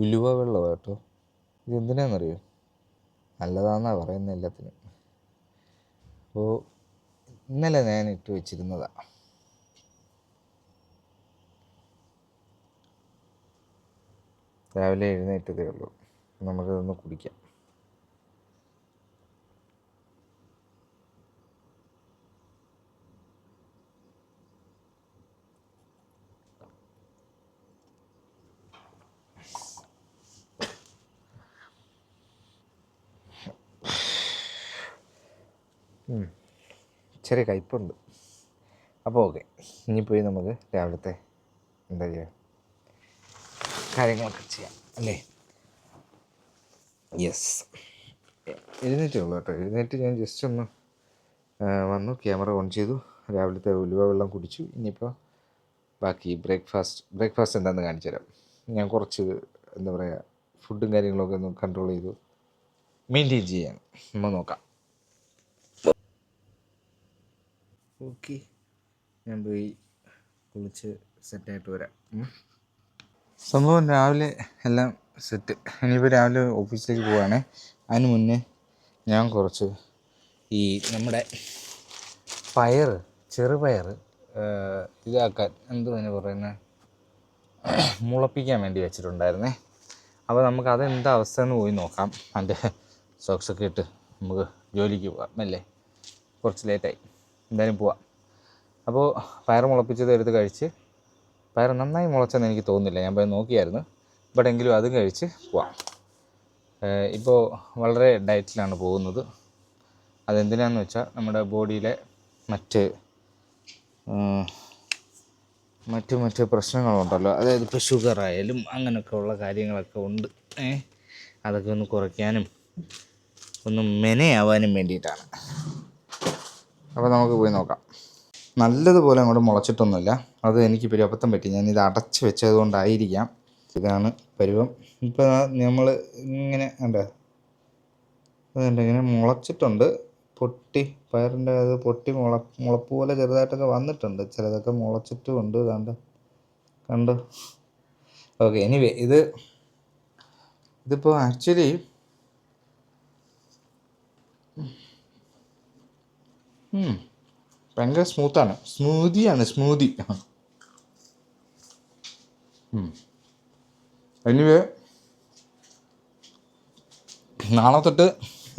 ഉലുവ വെള്ളം കേട്ടോ. ഇതെന്തിനാണെന്നറിയോ? നല്ലതാണെന്നാണ് പറയുന്നത് എല്ലാത്തിനും. അപ്പോൾ ഇന്നലെ ഞാൻ ഇട്ട് വെച്ചിരുന്നതാണ്. രാവിലെ എഴുന്നേറ്റതേ ഉള്ളൂ. നമുക്കതൊന്ന് കുടിക്കാം. ചെറിയ കയ്പുണ്ട്. അപ്പോൾ ഓക്കെ, ഇനിയിപ്പോയി നമുക്ക് രാവിലത്തെ എന്താ ചെയ്യുക, കാര്യങ്ങളൊക്കെ ചെയ്യാം അല്ലേ? യെസ്, എഴുന്നേറ്റേ ഉള്ളൂ കേട്ടോ. എഴുന്നേറ്റ് ഞാൻ ജസ്റ്റ് ഒന്ന് വന്നു, ക്യാമറ ഓൺ ചെയ്തു, രാവിലത്തെ ഉലുവ വെള്ളം കുടിച്ചു. ഇനിയിപ്പോൾ ബാക്കി ബ്രേക്ക്ഫാസ്റ്റ് എന്താണെന്ന് കാണിച്ചു തരാം. ഞാൻ കുറച്ച് എന്താ പറയുക, ഫുഡും കാര്യങ്ങളൊക്കെ ഒന്ന് കൺട്രോൾ ചെയ്തു മെയിൻറ്റെയിൻ ചെയ്യാൻ നമ്മൾ നോക്കാം. ഓക്കെ, ഞാൻ പോയി കുളിച്ച് സെറ്റായിട്ട് വരാം. സംഭവം രാവിലെ എല്ലാം സെറ്റ്. ഇനിയിപ്പോൾ രാവിലെ ഓഫീസിലേക്ക് പോവുകയാണേ. അതിന് മുന്നേ ഞാൻ കുറച്ച് ഈ നമ്മുടെ ചെറുപയർ ഇതാക്കാൻ എന്തുവാണ് പറയുന്നത്, മുളപ്പിക്കാൻ വേണ്ടി വെച്ചിട്ടുണ്ടായിരുന്നേ. അപ്പോൾ നമുക്ക് അതെന്താ അവസ്ഥ എന്ന് പോയി നോക്കാം. അതിൻ്റെ സോക്സൊക്കെ ഇട്ട് നമുക്ക് ജോലിക്ക് പോകാം അല്ലേ? കുറച്ച് ലേറ്റായി, എന്തായാലും പോവാം. അപ്പോൾ പയർ മുളപ്പിച്ചത് എടുത്ത് കഴിച്ച്, പയർ നന്നായി മുളച്ചെന്ന് എനിക്ക് തോന്നുന്നില്ല, ഞാൻ പോയി നോക്കിയായിരുന്നു. ബട്ട് എങ്കിലും അതും കഴിച്ച് പോവാം. ഇപ്പോൾ വളരെ ഡയറ്റിലാണ് പോകുന്നത്. അതെന്തിനാണെന്ന് വെച്ചാൽ നമ്മുടെ ബോഡിയിലെ മറ്റ് പ്രശ്നങ്ങളുണ്ടല്ലോ, അതായത് ഇപ്പോൾ ഷുഗറായാലും അങ്ങനെയൊക്കെ ഉള്ള കാര്യങ്ങളൊക്കെ ഉണ്ട്. അതൊക്കെ ഒന്ന് കുറയ്ക്കാനും ഒന്ന് മെനയാവാനും വേണ്ടിയിട്ടാണ്. അപ്പോൾ നമുക്ക് പോയി നോക്കാം. നല്ലതുപോലെ അങ്ങോട്ട് മുളച്ചിട്ടൊന്നുമില്ല. അത് എനിക്കിപ്പോൾ ഒരു അബദ്ധം പറ്റി, ഞാനിത് അടച്ച് വെച്ചത് കൊണ്ടായിരിക്കാം. ഇതാണ് പരുവം. ഇപ്പോൾ നമ്മൾ ഇങ്ങനെ അതുകൊണ്ട് ഇങ്ങനെ മുളച്ചിട്ടുണ്ട്. പയറിൻ്റെ അത് പൊട്ടി മുളപ്പ് പോലെ ചെറുതായിട്ടൊക്കെ വന്നിട്ടുണ്ട്. ചിലതൊക്കെ മുളച്ചിട്ടും ഉണ്ട്. കണ്ടോ? ഓക്കെ, എനിവേ ഇതിപ്പോൾ ആക്ച്വലി ഭയങ്കര സ്മൂത്താണ്. സ്മൂതി. എനിവേ നാളെ തൊട്ട്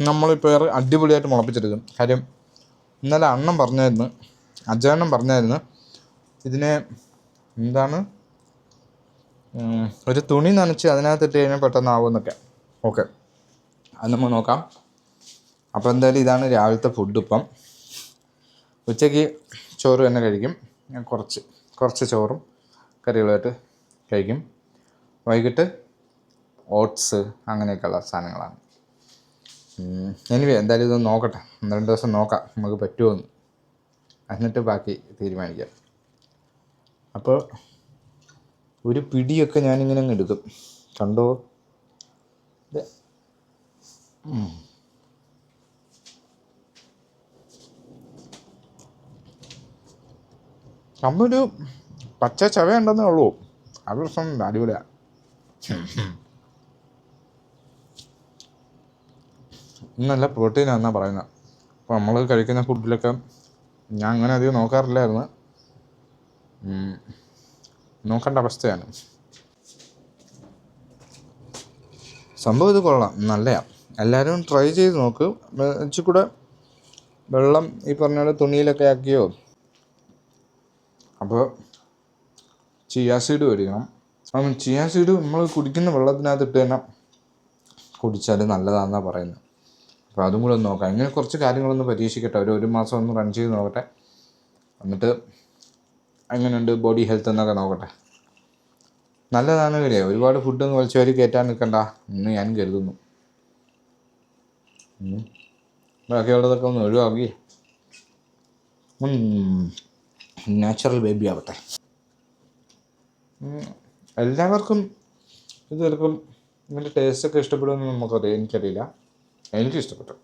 നമ്മളിപ്പോൾ അടിപൊളിയായിട്ട് മുളപ്പിച്ചെടുക്കും. കാര്യം ഇന്നലെ അജയണ്ണൻ പറഞ്ഞായിരുന്നു ഇതിനെ എന്താണ്, ഒരു തുണി നനച്ച് അതിനകത്തിട്ട് കഴിഞ്ഞാൽ പെട്ടെന്നാവുമെന്നൊക്കെ. ഓക്കെ, അത് നമ്മൾ നോക്കാം. അപ്പോൾ എന്തായാലും ഇതാണ് രാവിലത്തെ ഫുഡ്. ഇപ്പം ഉച്ചയ്ക്ക് ചോറ് തന്നെ കഴിക്കും. ഞാൻ കുറച്ച് ചോറും കറികളുമായിട്ട് കഴിക്കും. വൈകിട്ട് ഓട്സ് അങ്ങനെയൊക്കെയുള്ള സാധനങ്ങളാണ്. എനിവേ എന്തായാലും ഇതൊന്ന് നോക്കട്ടെ, 1-2 ദിവസം നോക്കാം നമുക്ക് പറ്റുമോയെന്ന്, എന്നിട്ട് ബാക്കി തീരുമാനിക്കാം. അപ്പോൾ ഒരു പിടിയൊക്കെ ഞാനിങ്ങനെ അങ്ങ് എടുക്കും. കണ്ടോ? നമ്മൊരു പച്ച ചവയുണ്ടെന്നേ ഉള്ളൂ. അത് പ്രശ്നം അടിപൊളിയാണ്. നല്ല പ്രോട്ടീനാണെന്നാണ് പറയുന്നത്. അപ്പോൾ നമ്മൾ കഴിക്കുന്ന ഫുഡിലൊക്കെ ഞാൻ അങ്ങനെ അധികം നോക്കാറില്ലായിരുന്നു. നോക്കേണ്ട അവസ്ഥയാണ്. സംഭവം ഇത് കൊള്ളാം, നല്ലതാണ്. എല്ലാവരും ട്രൈ ചെയ്ത് നോക്ക്. ഇച്ചിരി വെള്ളം ഈ പറഞ്ഞ പോലെ തുണിയിലൊക്കെ ആക്കിയോ. അപ്പോൾ ചിയാ സീഡ് മേടിക്കണം. അപ്പം ചിയാ സീഡ് നമ്മൾ കുടിക്കുന്ന വെള്ളത്തിനകത്തിട്ട് തന്നെ കുടിച്ചാൽ നല്ലതാണെന്നാണ് പറയുന്നത്. അപ്പോൾ അതും കൂടെ ഒന്ന് നോക്കാം. ഇങ്ങനെ കുറച്ച് കാര്യങ്ങളൊന്ന് പരീക്ഷിക്കട്ടെ. ഒരു മാസം ഒന്ന് റൺ ചെയ്ത് നോക്കട്ടെ. എന്നിട്ട് എങ്ങനെയുണ്ട് ബോഡി ഹെൽത്ത് എന്നൊക്കെ നോക്കട്ടെ. നല്ലതാണ് കഴിയുക. ഒരുപാട് ഫുഡൊന്നും വലിച്ചവർ കയറ്റാൻ നിൽക്കണ്ട എന്ന് ഞാൻ കരുതുന്നു. ബാക്കിയുള്ളതൊക്കെ ഒന്ന് ഒഴിവാക്കി നാച്ചുറൽ ബേബി ആവട്ടെ. എല്ലാവർക്കും ഇത് ചിലപ്പം ഇതിൻ്റെ ടേസ്റ്റൊക്കെ ഇഷ്ടപ്പെടുമെന്ന് നമുക്കറിയാം. എനിക്കറിയില്ല, എനിക്കിഷ്ടപ്പെട്ടു.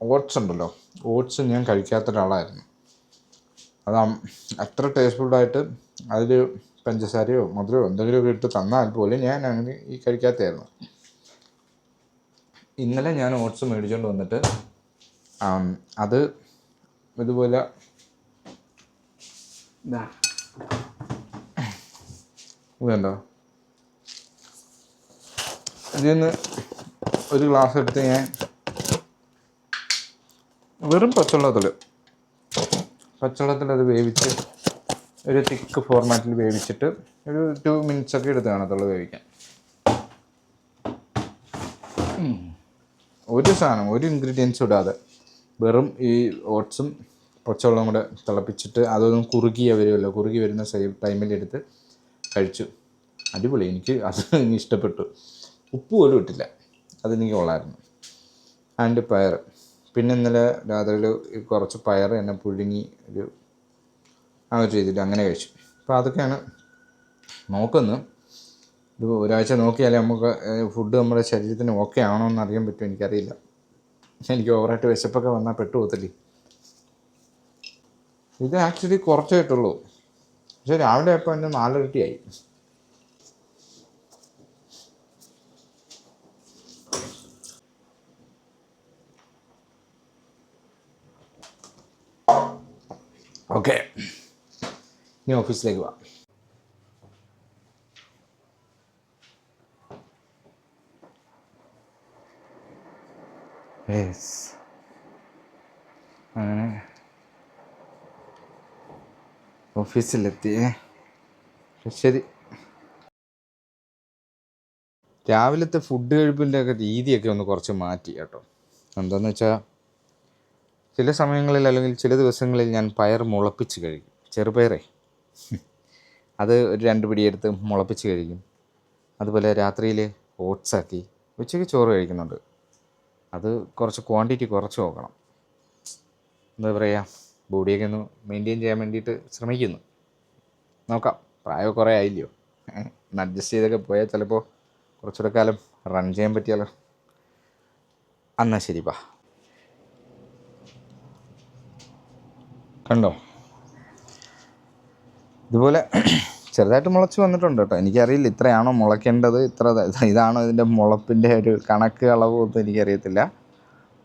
ഓട്സ് ഉണ്ടല്ലോ, ഓട്സ് ഞാൻ കഴിക്കാത്ത ഒരാളായിരുന്നു. അത് അത്ര ടേസ്റ്റ്ഫുള്ളായിട്ട് അതിൽ പഞ്ചസാരയോ മധുരമോ എന്തെങ്കിലുമൊക്കെ ഇട്ട് തന്നാൽ പോലും ഞാൻ അങ്ങനെ ഈ കഴിക്കാത്തതായിരുന്നു. ഇന്നലെ ഞാൻ ഓട്സ് മേടിച്ചുകൊണ്ട് വന്നിട്ട് അത് ഇതുപോലെ ഇതുണ്ടോ, ഇതിൽ നിന്ന് ഒരു ഗ്ലാസ് എടുത്ത് ഞാൻ വെറും പച്ചവെള്ളത്തിൽ അത് വേവിച്ച് ഒരു തിക്ക് ഫോർമാറ്റിൽ വേവിച്ചിട്ട് ഒരു 2 minutes ഒക്കെ എടുത്ത് കാണത്തുള്ളൂ വേവിക്കാൻ. ഒരു സാധനം, ഒരു ഇൻഗ്രീഡിയൻസും ഇടാതെ വെറും ഈ ഓട്സും പച്ചവെള്ളം കൂടെ തിളപ്പിച്ചിട്ട് അതൊന്നും കുറുകി വരുന്ന ടൈമിലെടുത്ത് കഴിച്ചു. അടിപൊളി. എനിക്ക് അത് ഇഷ്ടപ്പെട്ടു. ഉപ്പ് പോലും ഇട്ടില്ല, അതെനിക്ക് കൊള്ളായിരുന്നു. ആൻഡ് പയർ, പിന്നെ ഇന്നലെ രാത്രിയിൽ കുറച്ച് പയർ എന്നെ പുഴുങ്ങി ആ ഒരു രീതിയിൽ അങ്ങനെ കഴിച്ചു. അപ്പോൾ അതൊക്കെയാണ് നോക്കുന്നത്. ഇത് ഒരാഴ്ച നോക്കിയാലേ നമുക്ക് ഫുഡ് നമ്മുടെ ശരീരത്തിന് ഓക്കെ ആണോ എന്ന് അറിയാൻ പറ്റും. എനിക്കറിയില്ല. എനിക്ക് ഓവറായിട്ട് വിശപ്പൊക്കെ വന്നാൽ പെട്ടുപോകത്തില്ലേ. ഇത് ആക്ച്വലി കുറച്ചായിട്ടുള്ളൂ, പക്ഷേ രാവിലെ ആയപ്പോൾ എൻ്റെ 4 ഇരട്ടിയായി. ഓക്കെ, ഇനി ഓഫീസിലേക്ക് പോവാം. അങ്ങനെ ഓഫീസിലെത്തി. ശരി, രാവിലത്തെ ഫുഡ് കഴിപ്പിൻ്റെ ഒക്കെ രീതിയൊക്കെ ഒന്ന് കുറച്ച് മാറ്റി കേട്ടോ. എന്താണെന്ന് വെച്ചാൽ ചില സമയങ്ങളിൽ അല്ലെങ്കിൽ ചില ദിവസങ്ങളിൽ ഞാൻ പയർ മുളപ്പിച്ച് കഴിക്കും. ചെറുപയറേ അത് ഒരു 2 പിടിയെടുത്ത് മുളപ്പിച്ച് കഴിക്കും. അതുപോലെ രാത്രിയിൽ ഓട്സാക്കി ഉച്ചയ്ക്ക് ചോറ് കഴിക്കുന്നുണ്ട്. അത് കുറച്ച് ക്വാണ്ടിറ്റി കുറച്ച് നോക്കണം. എന്താ പറയുക, ബോഡിയൊക്കെ ഒന്ന് മെയിൻറ്റെയിൻ ചെയ്യാൻ വേണ്ടിയിട്ട് ശ്രമിക്കുന്നു. നോക്കാം, പ്രായം കുറേ ആയില്ലയോ, ഒന്ന് അഡ്ജസ്റ്റ് ചെയ്തൊക്കെ പോയാൽ ചിലപ്പോൾ കുറച്ചുകൂടെ കാലം റൺ ചെയ്യാൻ പറ്റിയാലോ. എന്നാൽ ശരി, ബാ. കണ്ടോ, ഇതുപോലെ ചെറുതായിട്ട് മുളച്ച് വന്നിട്ടുണ്ട് കേട്ടോ. എനിക്കറിയില്ല ഇത്രയാണോ മുളയ്ക്കേണ്ടത്, ഇതാണോ ഇതിൻ്റെ മുളപ്പിൻ്റെ ഒരു കണക്ക് അളവ് ഒന്നും എനിക്കറിയത്തില്ല.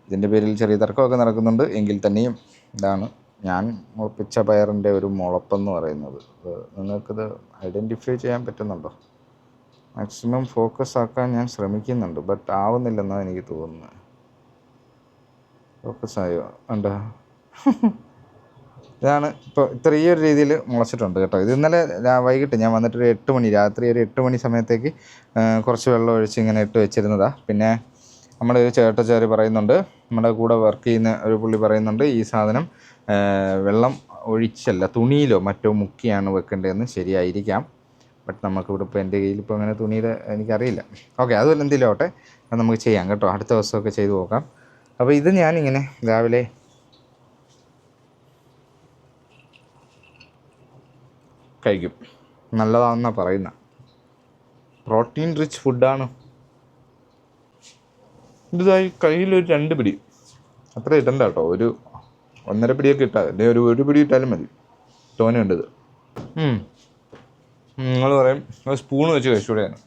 ഇതിൻ്റെ പേരിൽ ചെറിയ തർക്കമൊക്കെ നടക്കുന്നുണ്ട്. എങ്കിൽ തന്നെയും ഇതാണ് ഞാൻ മുളപ്പിച്ച പയറിൻ്റെ ഒരു മുളപ്പെന്ന് പറയുന്നത്. നിങ്ങൾക്കിത് ഐഡൻറ്റിഫൈ ചെയ്യാൻ പറ്റുന്നുണ്ടോ? മാക്സിമം ഫോക്കസ് ആക്കാൻ ഞാൻ ശ്രമിക്കുന്നുണ്ട്, ബട്ട് ആവുന്നില്ലെന്നാണ് എനിക്ക് തോന്നുന്നത്. ഫോക്കസായോ? ഉണ്ടോ? ഇതാണ് ഇപ്പോൾ ഈ ഒരു രീതിയിൽ മുളച്ചിട്ടുണ്ട് കേട്ടോ. ഇത് ഇന്നലെ വൈകിട്ട് ഞാൻ വന്നിട്ട് രാത്രി ഒരു 8 മണി സമയത്തേക്ക് കുറച്ച് വെള്ളം ഒഴിച്ച് ഇങ്ങനെ ഇട്ട് വെച്ചിരുന്നതാണ്. പിന്നെ നമ്മുടെ ഒരു ചേട്ടച്ചാർ പറയുന്നുണ്ട്, നമ്മുടെ കൂടെ വർക്ക് ചെയ്യുന്ന ഒരു പുള്ളി പറയുന്നുണ്ട്, ഈ സാധനം വെള്ളം ഒഴിച്ചല്ല തുണിയിലോ മറ്റോ മുക്കിയാണ് വെക്കേണ്ടതെന്ന്. ശരിയായിരിക്കാം, ബട്ട് നമുക്കിവിടെ ഇപ്പോൾ എൻ്റെ കയ്യിൽ ഇപ്പോൾ അങ്ങനെ തുണിയിൽ എനിക്കറിയില്ല. ഓക്കെ, അതുപോലെ എന്തെങ്കിലും ആവട്ടെ, അത് നമുക്ക് ചെയ്യാം കേട്ടോ. അടുത്ത ദിവസമൊക്കെ ചെയ്ത് നോക്കാം. അപ്പോൾ ഇത് ഞാനിങ്ങനെ രാവിലെ കഴിക്കും. നല്ലതാണെന്നാണ് പറയുന്നത്. പ്രോട്ടീൻ റിച്ച് ഫുഡാണ്. ഇതായി കയ്യിലൊരു 2 പിടി അത്ര ഇടണ്ട കേട്ടോ. ഒരു 1.5 പിടിയൊക്കെ ഇട്ടാൽ, അല്ലെങ്കിൽ ഒരു പിടി ഇട്ടാലും മതി. തോനെയുണ്ട് ഇത്. നിങ്ങൾ പറയും സ്പൂൺ വെച്ച് കഴിച്ചുകൂടെയാണ്.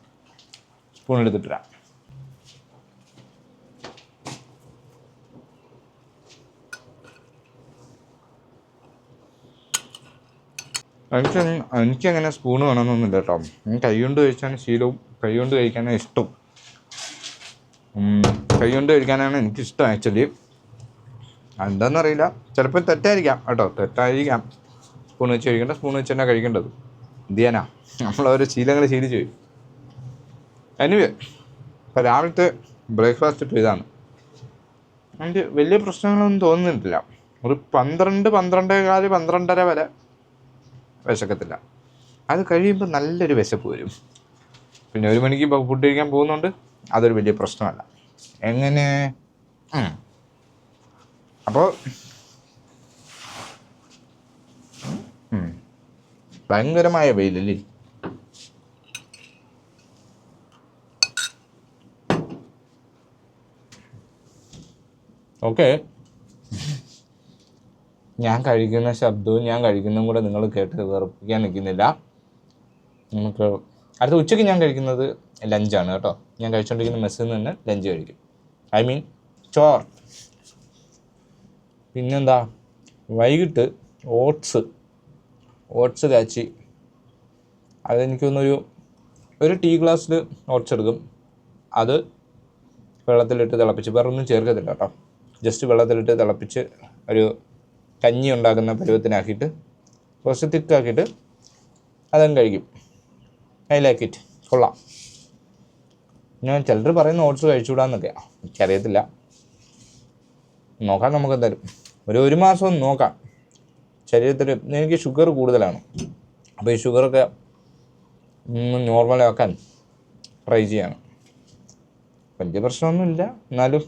സ്പൂൺ എടുത്തിട്ടില്ല. എനിക്കങ്ങനെ സ്പൂണ് വേണമെന്നൊന്നുമില്ല കേട്ടോ. കൈ കൊണ്ട് കഴിച്ചാണ് ശീലവും, കൈ കൊണ്ട് കഴിക്കാനാണ് ഇഷ്ടവും. കൈ കൊണ്ട് കഴിക്കാനാണ് എനിക്കിഷ്ടം ആക്ച്വലി. എന്താണെന്നറിയില്ല, ചിലപ്പോൾ തെറ്റായിരിക്കാം കേട്ടോ, തെറ്റായിരിക്കാം. സ്പൂൺ വെച്ച് കഴിക്കേണ്ട, സ്പൂൺ വെച്ച് തന്നെ കഴിക്കേണ്ടത്. എന്ത് ചെയ്യാനാ, നമ്മളോരോ ശീലങ്ങൾ ശീലിച്ചു പോയി. എനിവേ, ഇപ്പോൾ രാവിലത്തെ ബ്രേക്ക്ഫാസ്റ്റ് ഇപ്പോൾ ഇതാണ്. എനിക്ക് വലിയ പ്രശ്നങ്ങളൊന്നും തോന്നുന്നില്ല. ഒരു 12, 12:15, 12:30 വരെ വിശക്കത്തില്ല. അത് കഴിയുമ്പോൾ നല്ലൊരു വിശപ്പ് വരും. പിന്നെ 1 മണിക്ക് ഫുഡ് കഴിക്കാൻ പോകുന്നുണ്ട്, അതൊരു വലിയ പ്രശ്നമല്ല. എങ്ങനെ? അപ്പോൾ ഭയങ്കരമായ വെയിലല്ലേ. ഓക്കെ, ഞാൻ കഴിക്കുന്ന ശബ്ദവും ഞാൻ കഴിക്കുന്നതും കൂടെ നിങ്ങൾ കേട്ട് വെറുപ്പിക്കാൻ നിൽക്കുന്നില്ല. നമുക്ക് അടുത്ത ഉച്ചയ്ക്ക് ഞാൻ കഴിക്കുന്നത് ലഞ്ചാണ് കേട്ടോ. ഞാൻ കഴിച്ചുകൊണ്ടിരിക്കുന്ന മെസ്സിൽ നിന്ന് തന്നെ ലഞ്ച് കഴിക്കും. ഐ മീൻ ചോർ. പിന്നെന്താ, വൈകിട്ട് ഓട്സ് കാച്ചി അതെനിക്കൊന്നൊരു ടീ ഗ്ലാസ്സിൽ ഓട്സ് എടുക്കും. അത് വെള്ളത്തിലിട്ട് തിളപ്പിച്ച്, വേറെ ഒന്നും ചേർക്കത്തില്ല കേട്ടോ. ജസ്റ്റ് വെള്ളത്തിലിട്ട് തിളപ്പിച്ച് ഒരു കഞ്ഞി ഉണ്ടാക്കുന്ന പരുവത്തിനാക്കിയിട്ട് കുറച്ച് തിക്കാക്കിയിട്ട് അതങ്ങ് കഴിക്കും. I like it. കൊള്ളാം. ഞാൻ ചിലർ പറയുന്ന ഓട്സ് കഴിച്ചുകൂടാന്നൊക്കെയാണ്, എനിക്കറിയത്തില്ല. നോക്കാം നമുക്ക് എന്തായാലും. ഒരു മാസം ഒന്ന് നോക്കാം. ശരീരത്തിൽ എനിക്ക് ഷുഗർ കൂടുതലാണ്. അപ്പോൾ ഈ ഷുഗറൊക്കെ നോർമലാക്കാൻ ട്രൈ ചെയ്യാണ്. വലിയ പ്രശ്നമൊന്നുമില്ല, എന്നാലും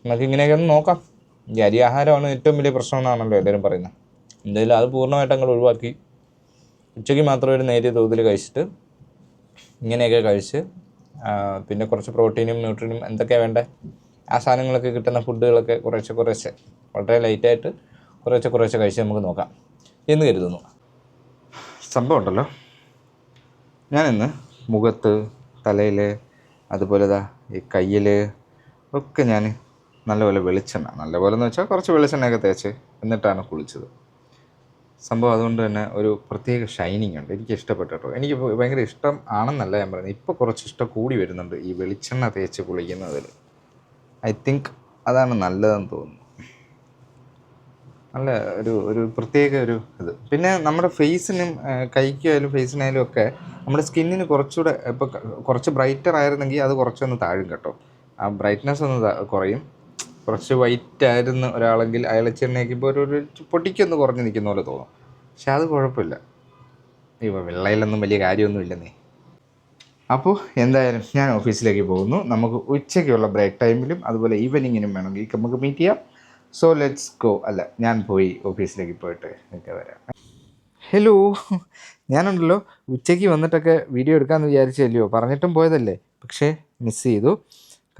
നമുക്ക് ഇങ്ങനെയൊക്കെ ഒന്ന് നോക്കാം. ഈ അരി ആഹാരമാണ് ഏറ്റവും വലിയ പ്രശ്നം എന്നാണല്ലോ എല്ലാവരും പറയുന്നത്. എന്തായാലും അത് പൂർണ്ണമായിട്ട് അങ്ങോട്ട് ഒഴിവാക്കി ഉച്ചയ്ക്ക് മാത്രം ഒരു നേരിയ തോതിൽ കഴിച്ചിട്ട് ഇങ്ങനെയൊക്കെ കഴിച്ച് പിന്നെ കുറച്ച് പ്രോട്ടീനും ന്യൂട്രീനും എന്തൊക്കെയാണ് വേണ്ടത് ആ സാധനങ്ങളൊക്കെ കിട്ടുന്ന ഫുഡുകളൊക്കെ കുറേശ്ശെ വളരെ ലൈറ്റായിട്ട് കുറേശ്ശെ കഴിച്ച് നമുക്ക് നോക്കാം എന്ന് കരുതുന്നു. സംഭവം ഉണ്ടല്ലോ, ഞാനിന്ന് മുഖത്ത്, തലയിൽ, അതുപോലെ ഈ കയ്യിൽ ഒക്കെ ഞാൻ നല്ലപോലെ വെളിച്ചെണ്ണ, നല്ലപോലെ എന്ന് വെച്ചാൽ കുറച്ച് വെളിച്ചെണ്ണയൊക്കെ തേച്ച് എന്നിട്ടാണ് കുളിച്ചത്. സംഭവം അതുകൊണ്ട് തന്നെ ഒരു പ്രത്യേക ഷൈനിങ് ഉണ്ട്. എനിക്ക് ഇഷ്ടപ്പെട്ടു കേട്ടോ. എനിക്ക് ഭയങ്കര ഇഷ്ടം ആണെന്നല്ല ഞാൻ പറയുന്നത്, ഇപ്പോൾ കുറച്ച് ഇഷ്ടം കൂടി വരുന്നുണ്ട് ഈ വെളിച്ചെണ്ണ തേച്ച് കുളിക്കുന്നതിൽ. ഐ തിങ്ക് അതാണ് നല്ലതെന്ന് തോന്നുന്നു. നല്ല ഒരു പ്രത്യേക ഒരു ഇത്. പിന്നെ നമ്മുടെ ഫേസിനും കൈക്കായാലും ഫേസിനായാലും ഒക്കെ നമ്മുടെ സ്കിന്നിന് കുറച്ചുകൂടെ ഇപ്പോൾ കുറച്ച് ബ്രൈറ്റർ ആയിരുന്നെങ്കിൽ അത് കുറച്ചൊന്ന് താഴും കേട്ടോ. ആ ബ്രൈറ്റ്നെസ് ഒന്ന് കുറയും. കുറച്ച് വൈറ്റ് ആയിരുന്നു ഒരാളെങ്കിൽ അയാൾ ചെന്നൈക്കുമ്പോൾ ഒരു പൊട്ടിക്കൊന്ന് കുറഞ്ഞ് നിൽക്കുന്ന പോലെ തോന്നും. പക്ഷെ അത് കുഴപ്പമില്ല. ഇപ്പോൾ വെള്ളയിലൊന്നും വലിയ കാര്യമൊന്നും ഇല്ലെന്നേ. അപ്പോൾ എന്തായാലും ഞാൻ ഓഫീസിലേക്ക് പോകുന്നു. നമുക്ക് ഉച്ചയ്ക്കുള്ള ബ്രേക്ക് ടൈമിലും അതുപോലെ ഈവനിങ്ങിനും വേണമെങ്കിൽ നമുക്ക് മീറ്റ് ചെയ്യാം. So let's go. അല്ല, ഞാൻ പോയി ഓഫീസിലേക്ക് പോയിട്ട് ഒക്കെ വരാം. ഹലോ, ഞാനുണ്ടല്ലോ ഉച്ചയ്ക്ക് വന്നിട്ടൊക്കെ വീഡിയോ എടുക്കാമെന്ന് വിചാരിച്ചല്ലയോ, പറഞ്ഞിട്ടും പോയതല്ലേ. പക്ഷേ മിസ് ചെയ്തു.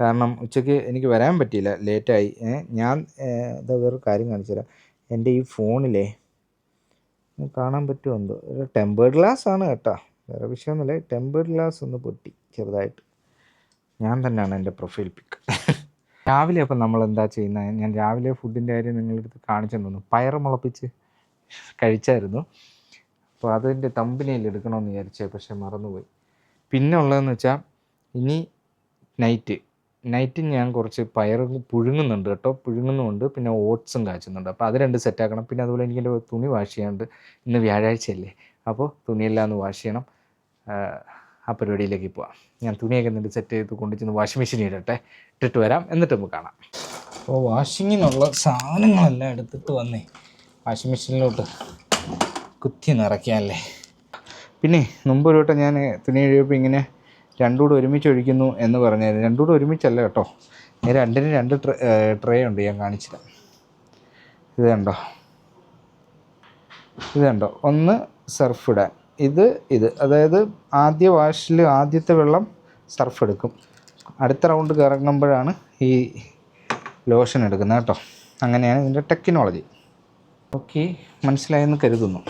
കാരണം ഉച്ചയ്ക്ക് എനിക്ക് വരാൻ പറ്റിയില്ല, ലേറ്റായി. ഞാൻ എന്താ വേറൊരു കാര്യം കാണിച്ചു തരാം. എൻ്റെ ഈ ഫോണിലെ കാണാൻ പറ്റുമോ എന്തോ, ഒരു ടെമ്പേർഡ് ഗ്ലാസ് ആണ് കേട്ടോ, വേറെ വിഷയമൊന്നുമില്ല. ടെമ്പേർഡ് ഗ്ലാസ് ഒന്ന് പൊട്ടി ചെറുതായിട്ട്. ഞാൻ തന്നെയാണ് എൻ്റെ പ്രൊഫൈൽ പിക്ക്. രാവിലെ അപ്പം നമ്മൾ എന്താ ചെയ്യുന്നത്, ഞാൻ രാവിലെ ഫുഡിൻ്റെ കാര്യം നിങ്ങളുടെ അടുത്ത് കാണിച്ചെന്ന് തോന്നുന്നു. പയറ് മുളപ്പിച്ച് കഴിച്ചായിരുന്നു. അപ്പോൾ അതിൻ്റെ തമ്പനയിൽ എടുക്കണമെന്ന് വിചാരിച്ചേ, പക്ഷേ മറന്നുപോയി. പിന്നെ ഉള്ളതെന്ന് വെച്ചാൽ ഇനി നൈറ്റ് ഞാൻ കുറച്ച് പയർ പുഴുങ്ങുന്നുണ്ട് കേട്ടോ. പുഴുങ്ങുന്നുമുണ്ട്, പിന്നെ ഓട്സും കാച്ചുന്നുണ്ട്. അപ്പോൾ അത് രണ്ട് സെറ്റാക്കണം. പിന്നെ അതുപോലെ എനിക്ക് എൻ്റെ തുണി വാഷ് ചെയ്യാനുണ്ട്. ഇന്ന് വ്യാഴാഴ്ചയല്ലേ, അപ്പോൾ തുണിയെല്ലാം ഒന്ന് വാഷ് ചെയ്യണം. ആ പരിപാടിയിലേക്ക് പോവാം. ഞാൻ തുണിയൊക്കെ എന്നിട്ട് സെറ്റ് ചെയ്ത് കൊണ്ടുചെന്ന് വാഷിംഗ് മെഷീനിൽ ഇട്ടിട്ട് വരാം. എന്നിട്ട് നമുക്ക് കാണാം. അപ്പോൾ വാഷിങ്ങിനുള്ള സാധനങ്ങളെല്ലാം എടുത്തിട്ട് വന്നേ വാഷിംഗ് മെഷീനിലോട്ട് കുത്തി നിറയ്ക്കാമല്ലേ. പിന്നെ മുമ്പ് ഒരു വട്ടം ഞാൻ തുണി കഴിയുമ്പോൾ ഇങ്ങനെ രണ്ടും കൂടെ ഒരുമിച്ച് ഒഴിക്കുന്നു എന്ന് പറഞ്ഞായിരുന്നു. രണ്ടും കൂടെ ഒരുമിച്ചല്ല കേട്ടോ, രണ്ടിനും രണ്ട് ട്രേ ഉണ്ട്. ഞാൻ കാണിച്ചില്ല. ഇത് കണ്ടോ, ഒന്ന് സർഫ് ഇടാൻ, ഇത് അതായത് ആദ്യ വാഷിൽ ആദ്യത്തെ വെള്ളം സർഫ് എടുക്കും, അടുത്ത റൗണ്ട് കറങ്ങുമ്പോഴാണ് ഈ ലോഷൻ എടുക്കുന്നത് കേട്ടോ. അങ്ങനെയാണ് ഇതിൻ്റെ ടെക്നോളജി. ഓക്കെ, മനസ്സിലായെന്ന് കരുതുന്നു.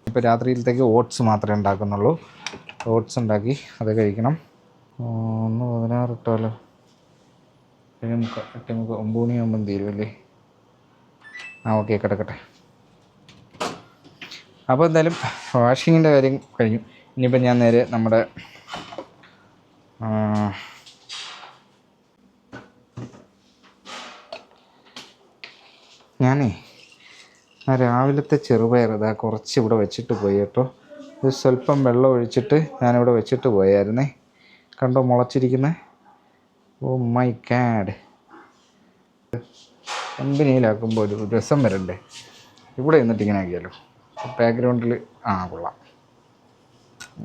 ഇപ്പോൾ രാത്രിയിലത്തേക്ക് ഓട്സ് മാത്രമേ ഉണ്ടാക്കുന്നുള്ളൂ. ഓട്സ് ഉണ്ടാക്കി അത് കഴിക്കണം. 1:16 ഇട്ടാലോ, 8:30 9 മണിയാകുമ്പം തീരുമല്ലേ. ഓക്കെ, കിടക്കട്ടെ. അപ്പോൾ എന്തായാലും വാഷിങ്ങിൻ്റെ കാര്യം കഴിഞ്ഞു. ഇനിയിപ്പോൾ ഞാൻ നേരെ നമ്മുടെ രാവിലത്തെ ചെറുപയർ ഇതാ കുറച്ച് ഇവിടെ വെച്ചിട്ട് പോയി കേട്ടോ. ഇത് സ്വല്പം വെള്ളം ഒഴിച്ചിട്ട് ഞാനിവിടെ വെച്ചിട്ട് പോയായിരുന്നേ. കണ്ടോ മുളച്ചിരിക്കുന്നത്. Oh my God. കമ്പനിയിലാക്കുമ്പോൾ ഒരു രസം വരണ്ടേ. ഇവിടെ നിന്നിട്ട് ഇങ്ങനെ ആക്കിയാലോ, ബാക്ക്ഗ്രൗണ്ടിൽ കൊള്ളാം.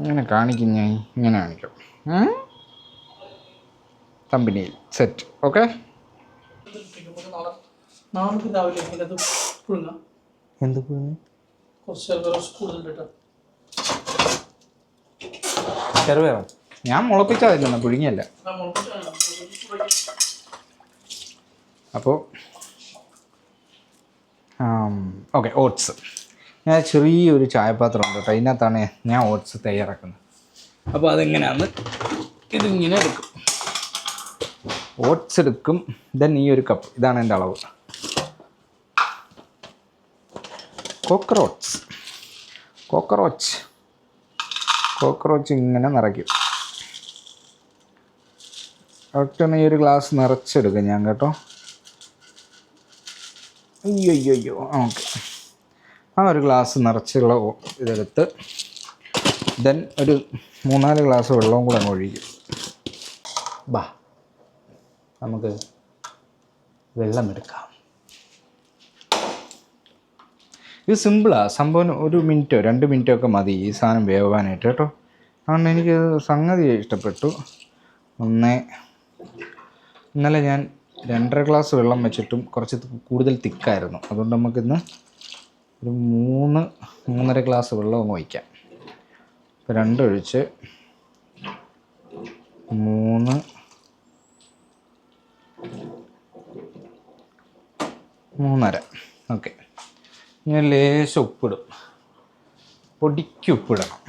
ഇങ്ങനെ കാണിക്കും, ഞാൻ ഇങ്ങനെ കാണിക്കാം. കമ്പനിയിൽ സെറ്റ്. ഓക്കെ, എന്ത് ചെറുപയറോ? ഞാൻ മുളപ്പിച്ചതില്ല, പുഴുങ്ങിയല്ല. അപ്പോൾ ഓക്കെ, ഓട്സ്. ഞാൻ ചെറിയൊരു ചായപാത്രം ഉണ്ട് കേട്ടോ, അതിനകത്താണ് ഞാൻ ഓട്സ് തയ്യാറാക്കുന്നത്. അപ്പോൾ അതെങ്ങനെയാണെന്ന് ഇതിങ്ങനെ എടുക്കും. ഓട്സ് എടുക്കും. ദെൻ ഈ ഒരു കപ്പ്, ഇതാണ് എൻ്റെ അളവ്. കോക്കറോച്ച് ഇങ്ങനെ നിറയ്ക്കും. ഒറ്റൊന്ന് ഈ ഒരു ഗ്ലാസ് നിറച്ചെടുക്കും ഞാൻ കേട്ടോ. അയ്യോ ഓക്കെ. ആ ഒരു ഗ്ലാസ് നിറച്ചുള്ള ഇതെടുത്ത് ദെൻ ഒരു 3-4 ഗ്ലാസ് വെള്ളവും കൂടെ അങ്ങ് ഒഴിക്കും. നമുക്ക് വെള്ളം എടുക്കാം. ഇത് സിമ്പിളാണ് സംഭവം. 1 മിനിറ്റോ 2 മിനിറ്റോ ഒക്കെ മതി ഈ സാധനം വേവാനായിട്ട് കേട്ടോ. അതുകൊണ്ട് എനിക്ക് സംഗതി ഇഷ്ടപ്പെട്ടു. ഇന്നലെ ഞാൻ 2.5 ഗ്ലാസ് വെള്ളം വെച്ചിട്ടും കുറച്ച് കൂടുതൽ തിക്കായിരുന്നു. അതുകൊണ്ട് നമുക്കിന്ന് ഒരു 3-3.5 ഗ്ലാസ് വെള്ളം അങ്ങ് ഒഴിക്കാം. ഇപ്പോൾ 2 ഒഴിച്ച് 3-3.5. ഓക്കെ. ഞാൻ ലേശം ഉപ്പിടും. പൊടിക്ക് ഉപ്പിടണം.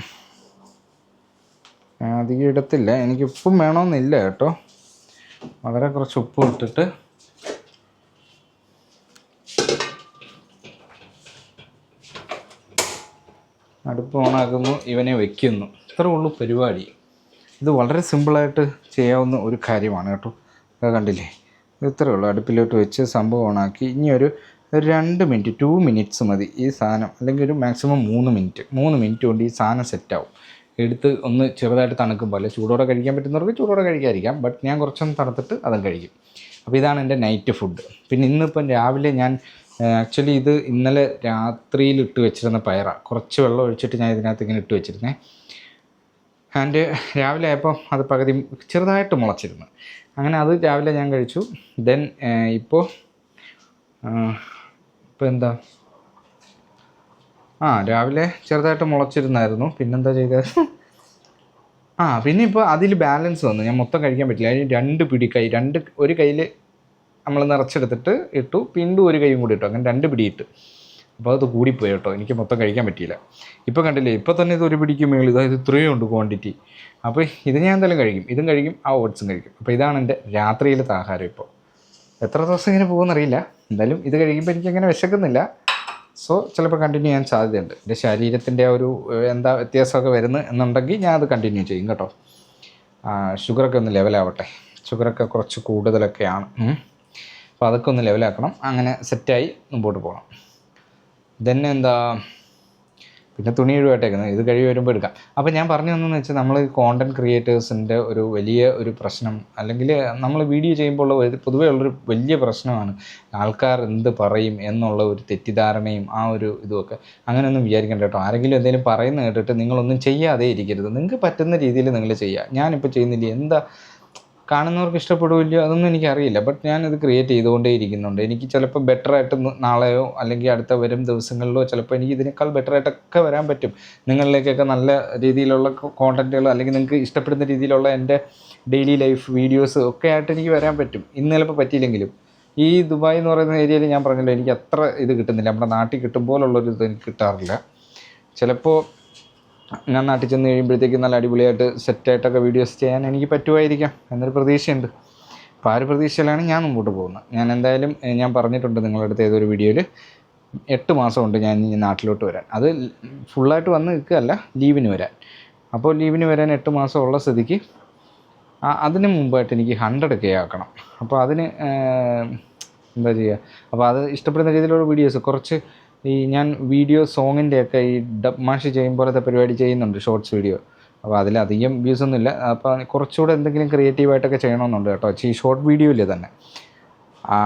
അധികം ഇടത്തില്ല, എനിക്ക് ഉപ്പും വേണമെന്നില്ല കേട്ടോ. വളരെ കുറച്ച് ഉപ്പ് ഇട്ടിട്ട് അടുപ്പ് ഓണാക്കുന്നു, ഇവനെ വയ്ക്കുന്നു. ഇത്രേ ഉള്ളൂ പരിപാടി. ഇത് വളരെ സിമ്പിളായിട്ട് ചെയ്യാവുന്ന ഒരു കാര്യമാണ് കേട്ടോ. അത് കണ്ടില്ലേ, ഇത്രയേ ഉള്ളൂ. അടുപ്പിലോട്ട് വെച്ച് സംഭവം ഓണാക്കി ഇനി ഒരു 2 മിനിറ്റ് 2 മിനിറ്റ്സ് മതി ഈ സാധനം, അല്ലെങ്കിൽ ഒരു മാക്സിമം 3 മിനിറ്റ് കൊണ്ട് ഈ സാധനം സെറ്റാവും. എടുത്ത് ഒന്ന് ചെറുതായിട്ട് തണുക്കുമ്പോൾ, അല്ലെ ചൂടോടെ കഴിക്കാൻ പറ്റുന്നവർക്ക് ചൂടോടെ കഴിക്കാതിരിക്കാം. ബട്ട് ഞാൻ കുറച്ചൊന്ന് തണുത്തിട്ട് അതും കഴിക്കും. അപ്പോൾ ഇതാണ് എൻ്റെ നൈറ്റ് ഫുഡ്. പിന്നെ ഇന്നിപ്പം രാവിലെ ഞാൻ ആക്ച്വലി ഇത് ഇന്നലെ രാത്രിയിൽ ഇട്ട് വെച്ചിരുന്ന പയറാണ്. കുറച്ച് വെള്ളം ഒഴിച്ചിട്ട് ഞാൻ ഇതിനകത്ത് ഇങ്ങനെ ഇട്ട് വെച്ചിരുന്നേ. ആൻഡ് രാവിലെ ആയപ്പോൾ അത് പകുതി ചെറുതായിട്ട് മുളച്ചിരുന്നു. അങ്ങനെ അത് രാവിലെ ഞാൻ കഴിച്ചു. ദെൻ ഇപ്പോൾ എന്താ രാവിലെ ചെറുതായിട്ട് മുളച്ചിരുന്നായിരുന്നു. പിന്നെന്താ ചെയ്തത്? പിന്നെ ഇപ്പോൾ അതിൽ ബാലൻസ് വന്നു. ഞാൻ മൊത്തം കഴിക്കാൻ പറ്റില്ല. അതിന് 2 പിടി ഒരു കയ്യിൽ നമ്മൾ നിറച്ചെടുത്തിട്ട് ഇട്ടു, വീണ്ടും ഒരു കൈയും കൂടി ഇട്ടു. അങ്ങനെ 2 പിടി ഇട്ട്. അപ്പോൾ അത് കൂടിപ്പോയി കേട്ടോ, എനിക്ക് മൊത്തം കഴിക്കാൻ പറ്റിയില്ല. ഇപ്പോൾ കണ്ടില്ലേ, ഇപ്പോൾ തന്നെ ഇത് 1 പിടിക്ക് മേളിൽ, ഇതായത് ഇത്രയും ഉണ്ട് ക്വാണ്ടിറ്റി. അപ്പോൾ ഇത് ഞാൻ എന്തായാലും കഴിക്കും, ഇതും കഴിക്കും, ആ ഓട്സും കഴിക്കും. അപ്പോൾ ഇതാണ് എൻ്റെ രാത്രിയിലത്തെ ആഹാരം. ഇപ്പോൾ എത്ര ദിവസം ഇങ്ങനെ പോകുമെന്നറിയില്ല. എന്തായാലും ഇത് കഴിക്കുമ്പോൾ എനിക്കങ്ങനെ വിശക്കുന്നില്ല. സോ ചിലപ്പോൾ കണ്ടിന്യൂ ചെയ്യാൻ സാധ്യതയുണ്ട്. എൻ്റെ ശരീരത്തിൻ്റെ ഒരു എന്താ വ്യത്യാസമൊക്കെ വരുന്നത് എന്നുണ്ടെങ്കിൽ ഞാൻ അത് കണ്ടിന്യൂ ചെയ്യും കേട്ടോ. ഷുഗറൊക്കെ ഒന്ന് ലെവലാവട്ടെ. ഷുഗറൊക്കെ കുറച്ച് കൂടുതലൊക്കെയാണ്. അപ്പോൾ അതൊക്കെ ഒന്ന് ലെവലാക്കണം. അങ്ങനെ സെറ്റായി മുമ്പോട്ട് പോകണം. ദെൻ പിന്നെ തുണി ഒഴിവായിട്ടേക്കുന്നത്, ഇത് കഴിവ് വരുമ്പോൾ എടുക്കാം. അപ്പോൾ ഞാൻ പറഞ്ഞു തന്നെന്ന് വെച്ചാൽ, നമ്മൾ കോണ്ടൻറ്റ് ക്രിയേറ്റേഴ്സിൻ്റെ ഒരു വലിയ ഒരു പ്രശ്നം, അല്ലെങ്കിൽ നമ്മൾ വീഡിയോ ചെയ്യുമ്പോൾ ഉള്ള പൊതുവേ ഉള്ളൊരു വലിയ പ്രശ്നമാണ് ആൾക്കാർ എന്ത് പറയും എന്നുള്ള ഒരു തെറ്റിദ്ധാരണയും ആ ഒരു ഇതുമൊക്കെ. അങ്ങനെയൊന്നും വിചാരിക്കേണ്ട കേട്ടോ. ആരെങ്കിലും എന്തെങ്കിലും പറയുന്നത് കേട്ടിട്ട് നിങ്ങളൊന്നും ചെയ്യാതെ ഇരിക്കരുത്. നിങ്ങൾക്ക് പറ്റുന്ന രീതിയിൽ നിങ്ങൾ ചെയ്യുക. ഞാനിപ്പോൾ ചെയ്യുന്നില്ല, എന്താ കാണുന്നവർക്ക് ഇഷ്ടപ്പെടുമല്ലോ അതൊന്നും എനിക്കറിയില്ല. ബട്ട് ഞാനിത് ക്രിയേറ്റ് ചെയ്തുകൊണ്ടേ ഇരിക്കുന്നുണ്ട്. എനിക്ക് ചിലപ്പോൾ ബെറ്ററായിട്ട് നാളെയോ അല്ലെങ്കിൽ അടുത്ത വരും ദിവസങ്ങളിലോ ചിലപ്പോൾ എനിക്ക് ഇതിനേക്കാൾ ബെറ്ററായിട്ടൊക്കെ വരാൻ പറ്റും. നിങ്ങളിലേക്കൊക്കെ നല്ല രീതിയിലുള്ള കോണ്ടൻറ്റുകൾ, അല്ലെങ്കിൽ നിങ്ങൾക്ക് ഇഷ്ടപ്പെടുന്ന രീതിയിലുള്ള എൻ്റെ ഡെയിലി ലൈഫ് വീഡിയോസ് ഒക്കെ ആയിട്ട് എനിക്ക് വരാൻ പറ്റും. ഇന്ന് ചിലപ്പോൾ പറ്റിയില്ലെങ്കിലും. ഈ ദുബായ് എന്ന് പറയുന്ന ഏരിയയിൽ ഞാൻ പറഞ്ഞല്ലോ, എനിക്ക് അത്ര ഇത് കിട്ടുന്നില്ല. നമ്മുടെ നാട്ടിൽ കിട്ടും പോലുള്ളൊരു ഇത് എനിക്ക് കിട്ടാറില്ല. ചിലപ്പോൾ ഞാൻ നാട്ടിൽ ചെന്ന് കഴിയുമ്പോഴത്തേക്കും നല്ല അടിപൊളിയായിട്ട് സെറ്റായിട്ടൊക്കെ വീഡിയോസ് ചെയ്യാൻ എനിക്ക് പറ്റുമായിരിക്കാം എന്നൊരു പ്രതീക്ഷയുണ്ട്. അപ്പോൾ ആ ഒരു പ്രതീക്ഷയിലാണ് ഞാൻ മുമ്പോട്ട് പോകുന്നത്. ഞാൻ എന്തായാലും ഞാൻ പറഞ്ഞിട്ടുണ്ട് നിങ്ങളുടെ അടുത്ത് ഏതൊരു വീഡിയോയിൽ, 8 മാസമുണ്ട് ഞാൻ ഈ നാട്ടിലോട്ട് വരാൻ. അത് ഫുള്ളായിട്ട് വന്ന് നിൽക്കുകയല്ല, ലീവിന് വരാൻ. അപ്പോൾ ലീവിന് വരാൻ 8 മാസമുള്ള സ്ഥിതിക്ക് അതിന് മുമ്പായിട്ട് എനിക്ക് 100K ആക്കണം. അപ്പോൾ അതിന് എന്താ ചെയ്യുക? അപ്പോൾ അത് ഇഷ്ടപ്പെടുന്ന രീതിയിലുള്ള വീഡിയോസ് കുറച്ച് ഞാൻ വീഡിയോ സോങ്ങിൻ്റെയൊക്കെ ഈ ഡബ്മാഷ് ചെയ്യും പോലത്തെ പരിപാടി ചെയ്യുന്നുണ്ട്, ഷോർട്സ് വീഡിയോ. അപ്പോൾ അതിലധികം വ്യൂസൊന്നുമില്ല. അപ്പോൾ കുറച്ചുകൂടെ എന്തെങ്കിലും ക്രിയേറ്റീവായിട്ടൊക്കെ ചെയ്യണമെന്നുണ്ട് കേട്ടോ, ഈ ഷോർട്ട് വീഡിയോയിൽ തന്നെ.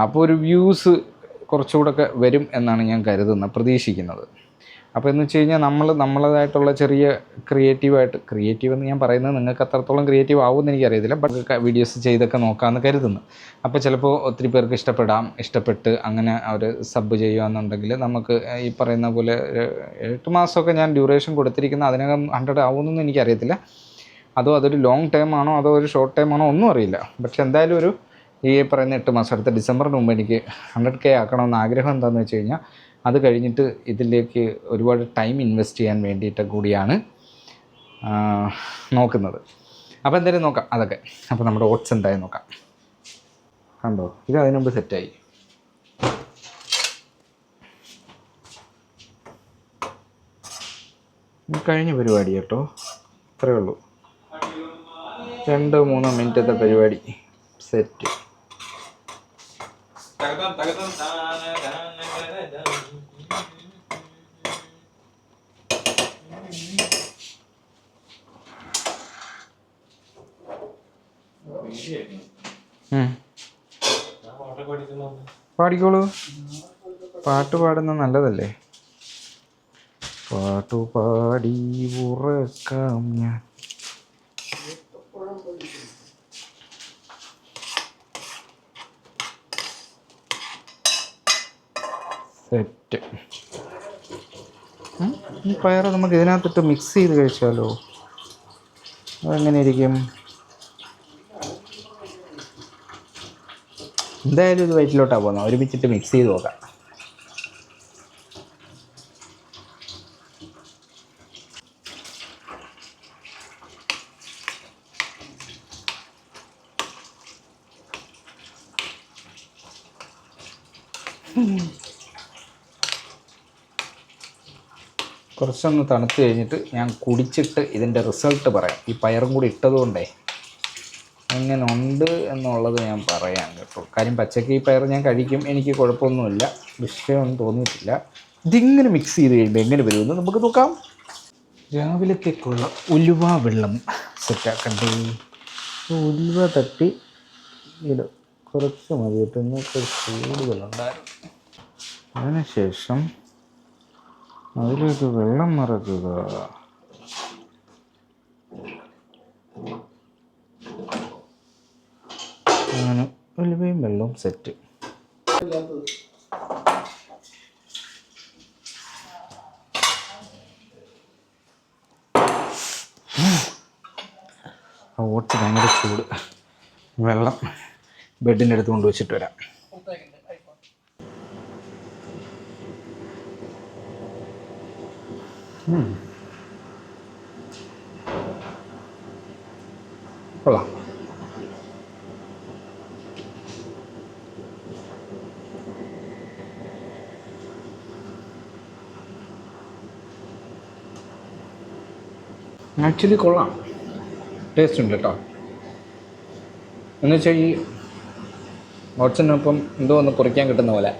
അപ്പോൾ ഒരു വ്യൂസ് കുറച്ചുകൂടെ ഒക്കെ വരും എന്നാണ് ഞാൻ പ്രതീക്ഷിക്കുന്നത്. അപ്പോൾ എന്ന് വെച്ച് കഴിഞ്ഞാൽ നമ്മളതായിട്ടുള്ള ചെറിയ ക്രിയേറ്റീവ് എന്ന് ഞാൻ പറയുന്നത് നിങ്ങൾക്ക് അത്രത്തോളം ക്രിയേറ്റീവ് ആവുമെന്ന് എനിക്കറിയത്തില്ല. ബട്ട് വീഡിയോസ് ചെയ്തൊക്കെ നോക്കാമെന്ന് കരുതുന്നു. അപ്പോൾ ചിലപ്പോൾ ഒത്തിരി പേർക്ക് ഇഷ്ടപ്പെട്ട് അങ്ങനെ അവർ സബ് ചെയ്യുകയെന്നുണ്ടെങ്കിൽ നമുക്ക് ഈ പറയുന്ന പോലെ 8 മാസമൊക്കെ ഞാൻ ഡ്യൂറേഷൻ കൊടുത്തിരിക്കുന്ന, അതിനകം 100 ആവുമെന്നൊന്നും എനിക്കറിയത്തില്ല. അതൊരു ലോങ് ടൈം ആണോ അതോ ഒരു ഷോർട്ട് ടൈം ആണോ ഒന്നും അറിയില്ല. പക്ഷെ എന്തായാലും ഒരു ഈ പറയുന്ന 8 മാസം അടുത്ത ഡിസംബറിന് മുമ്പ് എനിക്ക് 100K ആക്കണമെന്ന് ആഗ്രഹം എന്താണെന്ന് വെച്ച് കഴിഞ്ഞാൽ അത് കഴിഞ്ഞിട്ട് ഇതിലേക്ക് ഒരുപാട് ടൈം ഇൻവെസ്റ്റ് ചെയ്യാൻ വേണ്ടിയിട്ട് കൂടിയാണ് നോക്കുന്നത്. അപ്പോൾ എന്തായാലും നോക്കാം അതൊക്കെ. അപ്പോൾ നമ്മുടെ ഓട്സ് എന്തായാലും നോക്കാം. കണ്ടോ, ഇത് അതിന് മുമ്പ് സെറ്റായി. കഴിഞ്ഞ പരിപാടി കേട്ടോ, ഇത്രയേ ഉള്ളൂ. 2-3 മിനിറ്റത്തെ പരിപാടി സെറ്റ്. പാടിക്കോളൂ, പാട്ട് പാടുന്നത് നല്ലതല്ലേ. പാട്ടുപാടി ഉറക്കാം ഞാൻ. സെറ്റ്. ഈ പയർ നമുക്ക് ഇതിനകത്തിട്ട് മിക്സ് ചെയ്ത് കഴിച്ചാലോ, അതെങ്ങനെ ഇരിക്കും? എന്തായാലും ഇത് വയറ്റിലോട്ടാണ് പോകുന്നത്, ഒരുമിച്ചിട്ട് മിക്സ് ചെയ്ത് നോക്കാം. കുറച്ചൊന്ന് തണുത്ത് കഴിഞ്ഞിട്ട് ഞാൻ കുടിച്ചിട്ട് ഇതിൻ്റെ റിസൾട്ട് പറയാം. ഈ പയറും കൂടി ഇട്ടതുകൊണ്ടേ എങ്ങനെ ഉണ്ട് എന്നുള്ളത് ഞാൻ പറയാം കേട്ടോ. കാര്യം പച്ചക്ക് ഈ പയർ ഞാൻ കഴിക്കും, എനിക്ക് കുഴപ്പമൊന്നുമില്ല, വിഷയമൊന്നും തോന്നിയിട്ടില്ല. ഇതിങ്ങനെ മിക്സ് ചെയ്ത് കഴിയുമ്പോൾ എങ്ങനെ വരുമെന്ന് നമുക്ക് നോക്കാം. രാവിലത്തേക്കുള്ള ഉലുവ വെള്ളം സെറ്റാക്കണ്ടേ. ഉലുവ തട്ടി ഇത് കുറച്ച് മതിയിട്ട് ഇന്നൊക്കെ കൂടുതലുണ്ടായിരുന്നു. അതിനുശേഷം അതിലേക്ക് വെള്ളം നിറക്കുക. അങ്ങനെ ഉലുവയും വെള്ളവും സെറ്റ്. ഓട്സ് ഭയങ്കര ചൂട്. വെള്ളം ബെഡിൻ്റെ അടുത്ത് കൊണ്ട് വെച്ചിട്ട് വരാം. കൊള്ളാം. ആക്ച്വലി കൊള്ളാം, ടേസ്റ്റ് ഉണ്ട് കേട്ടോ. എന്നുവെച്ചാൽ ഈ ഓട്സിനൊപ്പം എന്തോ ഒന്ന് കുറിക്കാൻ കിട്ടുന്ന പോലെ.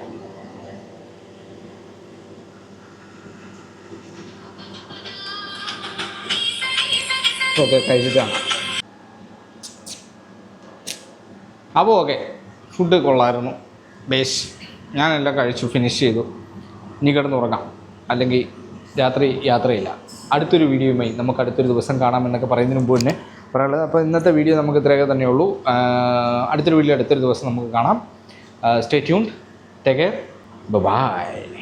ഓക്കെ, കഴിച്ചിട്ടാണ്. അപ്പോൾ ഓക്കെ, ഫുഡ് കൊള്ളായിരുന്നു, ബേസ്. ഞാനെല്ലാം കഴിച്ചു, ഫിനിഷ് ചെയ്തു. ഇനി കിടന്നുറങ്ങാം, അല്ലെങ്കിൽ രാത്രി യാത്രയില്ല. അടുത്തൊരു വീഡിയോയുമായി നമുക്ക് അടുത്തൊരു ദിവസം കാണാമെന്നൊക്കെ പറയുന്നതിന് മുമ്പ് തന്നെ പറയാനുള്ളത്. അപ്പോൾ ഇന്നത്തെ വീഡിയോ നമുക്ക് ഇത്രയൊക്കെ തന്നെയുള്ളൂ. അടുത്തൊരു വീഡിയോ അടുത്തൊരു ദിവസം നമുക്ക് കാണാം. Stay tuned, take care, by.